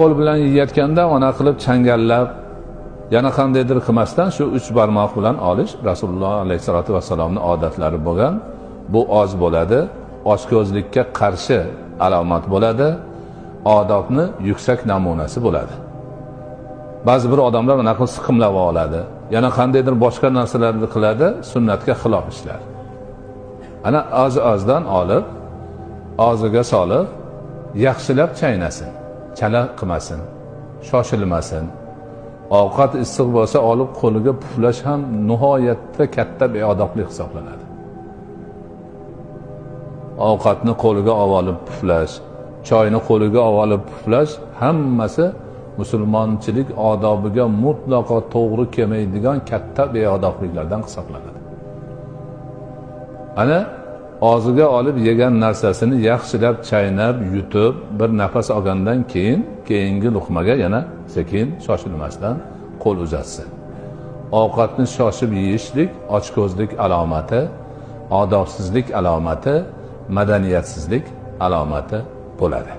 qo'l bilan yeyotganda ona qilib changallab, yana qandaydir qilmasdan shu 3 barmoq bilan olish Rasululloh alayhisolatu vassalomning odatlari bo'lgan. Bu oz bo'ladi, ochko'zlikka qarshi alomat bo'ladi, odobni yuksak namunasi bo'ladi. Ba'zi bir odamlar mana qilib siqimlab oladi, yana qandaydir boshqa narsalarni qiladi, sunnatga xilof ishlar. Ana oz-ozdan olib, og'ziga solib, yaxshilab chaynasin, chala qilmasin, shoshilmasin. Ovqat issiq bo'lsa olib qo'liga puflash ham nihoyatda katta beodoblik hisoblanadi. Ovqatni qo'liga olib puflash, choyni qo'liga olib puflash hammasi musulmonchilik odobiga mutlaqo to'g'ri kelmaydigan katta beodobliklardan hisoblanadi. Ana og'ziga olib yegan narsasini yaxshilab chaynab, yutib, bir nafas olgandan keyin keyingi luqmaga yana sekin shoshilmasdan qo'l uzatsin. Ovqatni shoshib yeyishlik ochko'zlik alomati, odobsizlik alomati, madaniyatsizlik alomati bo'ladi.